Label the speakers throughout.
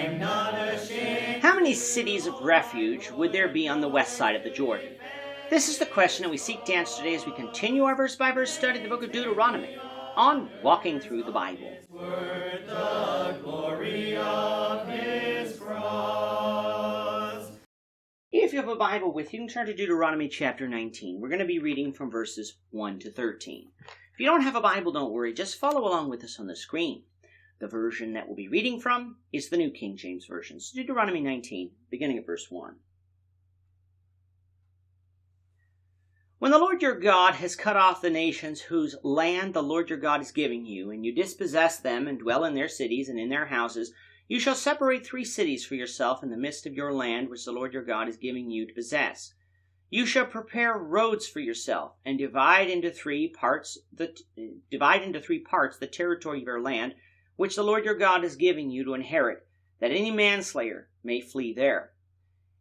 Speaker 1: How many cities of refuge would there be on the west side of the Jordan? This is the question that we seek to answer today as we continue our verse-by-verse study of the book of Deuteronomy on Walking Through the Bible. If you have a Bible with you, you can turn to Deuteronomy chapter 19. We're going to be reading from verses 1 to 13. If you don't have a Bible, don't worry. Just follow along with us on the screen. The version that we'll be reading from is the New King James Version. So Deuteronomy 19, beginning at verse 1. When the Lord your God has cut off the nations whose land the Lord your God is giving you, and you dispossess them and dwell in their cities and in their houses, you shall separate 3 cities for yourself in the midst of your land which the Lord your God is giving you to possess. You shall prepare roads for yourself and divide into 3 parts the territory of your land which the Lord your God is giving you to inherit, that any manslayer may flee there.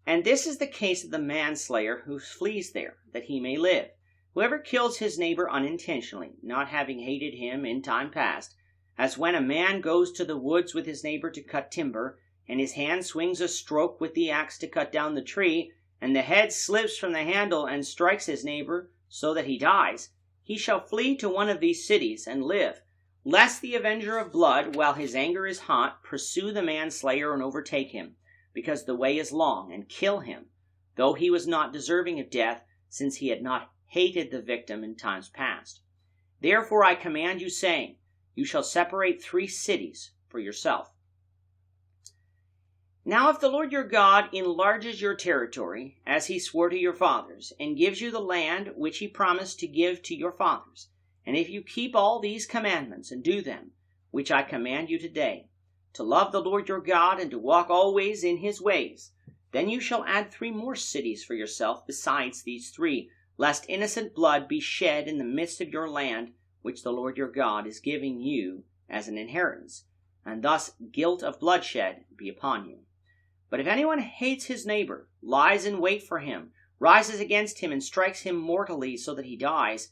Speaker 1: And this is the case of the manslayer who flees there, that he may live. Whoever kills his neighbor unintentionally, not having hated him in time past, as when a man goes to the woods with his neighbor to cut timber, and his hand swings a stroke with the axe to cut down the tree, and the head slips from the handle and strikes his neighbor so that he dies, he shall flee to one of these cities and live, lest the avenger of blood, while his anger is hot, pursue the manslayer and overtake him, because the way is long, and kill him, though he was not deserving of death, since he had not hated the victim in times past. Therefore I command you, saying, you shall separate 3 cities for yourself. Now if the Lord your God enlarges your territory, as he swore to your fathers, and gives you the land which he promised to give to your fathers, and if you keep all these commandments and do them, which I command you today, to love the Lord your God and to walk always in his ways, then you shall add 3 more cities for yourself besides these 3, lest innocent blood be shed in the midst of your land, which the Lord your God is giving you as an inheritance, and thus guilt of bloodshed be upon you. But if anyone hates his neighbor, lies in wait for him, rises against him, and strikes him mortally so that he dies,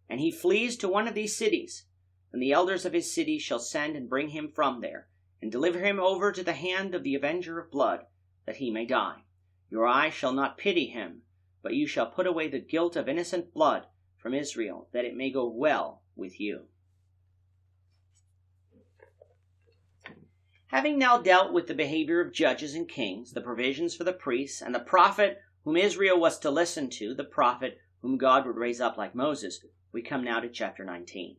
Speaker 1: and he flees to one of these cities, then the elders of his city shall send and bring him from there, and deliver him over to the hand of the avenger of blood, that he may die. Your eye shall not pity him, but you shall put away the guilt of innocent blood from Israel, that it may go well with you. Having now dealt with the behavior of judges and kings, the provisions for the priests, and the prophet whom Israel was to listen to, the prophet whom God would raise up like Moses, we come now to chapter 19.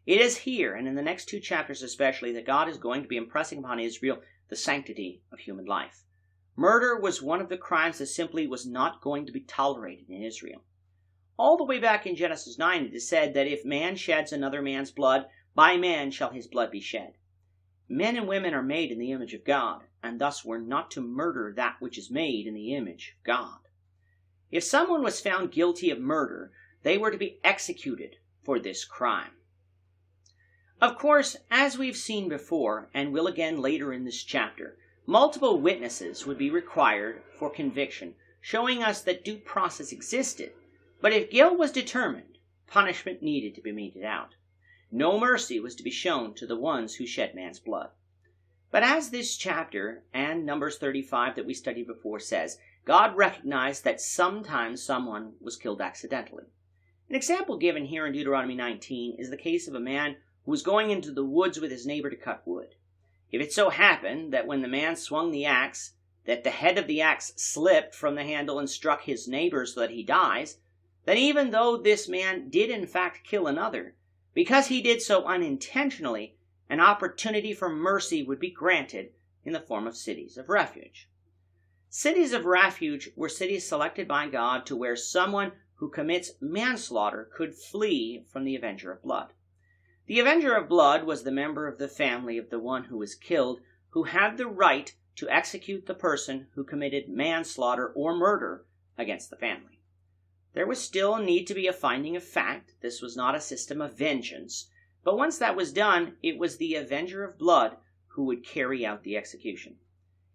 Speaker 1: It is here, and in the next 2 chapters especially, that God is going to be impressing upon Israel the sanctity of human life. Murder was one of the crimes that simply was not going to be tolerated in Israel. All the way back in Genesis 9, it is said that if man sheds another man's blood, by man shall his blood be shed. Men and women are made in the image of God, and thus were not to murder that which is made in the image of God. If someone was found guilty of murder, they were to be executed for this crime. Of course, as we've seen before, and will again later in this chapter, multiple witnesses would be required for conviction, showing us that due process existed. But if guilt was determined, punishment needed to be meted out. No mercy was to be shown to the ones who shed man's blood. But as this chapter and Numbers 35 that we studied before says, God recognized that sometimes someone was killed accidentally. An example given here in Deuteronomy 19 is the case of a man who was going into the woods with his neighbor to cut wood. If it so happened that when the man swung the axe, that the head of the axe slipped from the handle and struck his neighbor so that he dies, then even though this man did in fact kill another, because he did so unintentionally, an opportunity for mercy would be granted in the form of cities of refuge. Cities of refuge were cities selected by God to where someone who commits manslaughter could flee from the avenger of blood. The avenger of blood was the member of the family of the one who was killed, who had the right to execute the person who committed manslaughter or murder against the family. There was still a need to be a finding of fact. This was not a system of vengeance. But once that was done, it was the avenger of blood who would carry out the execution.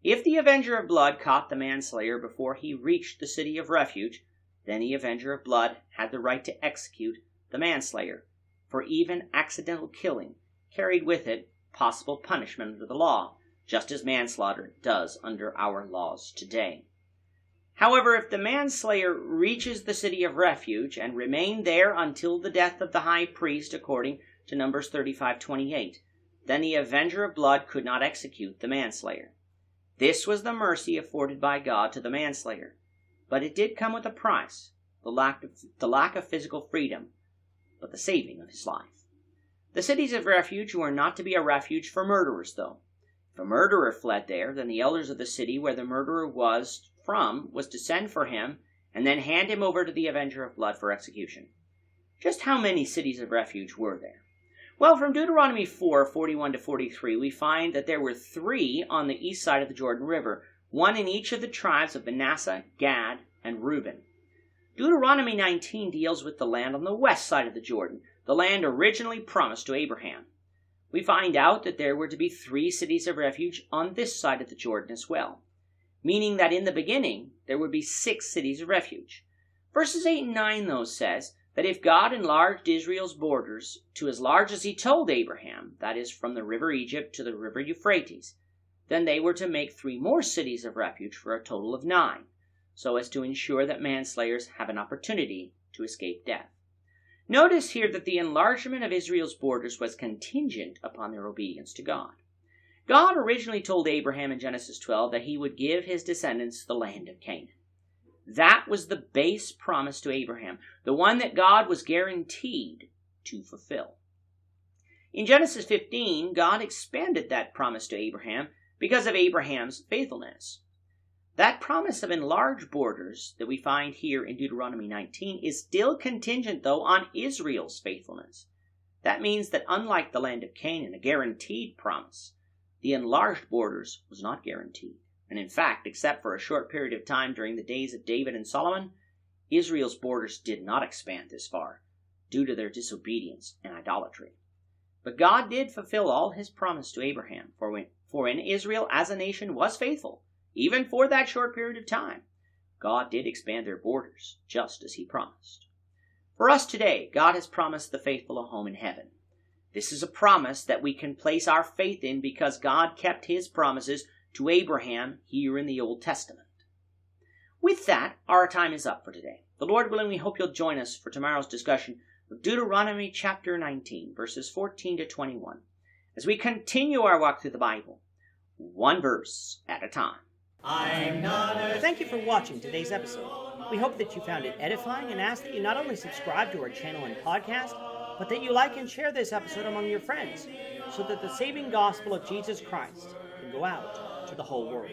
Speaker 1: If the avenger of blood caught the manslayer before he reached the city of refuge, then the avenger of blood had the right to execute the manslayer, for even accidental killing carried with it possible punishment under the law, just as manslaughter does under our laws today. However, if the manslayer reaches the city of refuge and remained there until the death of the high priest, according to Numbers 35:28, then the avenger of blood could not execute the manslayer. This was the mercy afforded by God to the manslayer, but it did come with a price, the lack of physical freedom, but the saving of his life. The cities of refuge were not to be a refuge for murderers, though. If a murderer fled there, then the elders of the city where the murderer was to send for him and then hand him over to the avenger of blood for execution. Just how many cities of refuge were there? Well, from Deuteronomy 4:41-43, we find that there were 3 on the east side of the Jordan River, one in each of the tribes of Manasseh, Gad, and Reuben. Deuteronomy 19 deals with the land on the west side of the Jordan, the land originally promised to Abraham. We find out that there were to be 3 cities of refuge on this side of the Jordan as well, meaning that in the beginning there would be 6 cities of refuge. Verses 8 and 9, though, says that if God enlarged Israel's borders to as large as he told Abraham, that is, from the river Egypt to the river Euphrates, then they were to make 3 more cities of refuge for a total of 9, so as to ensure that manslayers have an opportunity to escape death. Notice here that the enlargement of Israel's borders was contingent upon their obedience to God. God originally told Abraham in Genesis 12 that he would give his descendants the land of Canaan. That was the base promise to Abraham, the one that God was guaranteed to fulfill. In Genesis 15, God expanded that promise to Abraham because of Abraham's faithfulness. That promise of enlarged borders that we find here in Deuteronomy 19 is still contingent, though, on Israel's faithfulness. That means that unlike the land of Canaan, a guaranteed promise, the enlarged borders was not guaranteed. And in fact, except for a short period of time during the days of David and Solomon, Israel's borders did not expand this far due to their disobedience and idolatry. But God did fulfill all his promise to Abraham, for when Israel as a nation was faithful, even for that short period of time, God did expand their borders, just as he promised. For us today, God has promised the faithful a home in heaven. This is a promise that we can place our faith in because God kept his promises to Abraham here in the Old Testament. With that, our time is up for today. The Lord willing, we hope you'll join us for tomorrow's discussion of Deuteronomy chapter 19, verses 14-21, as we continue our walk through the Bible, one verse at a time. Thank you for watching today's episode. We hope that you found it edifying and ask that you not only subscribe to our channel and podcast, but that you like and share this episode among your friends so that the saving gospel of Jesus Christ can go out to the whole world.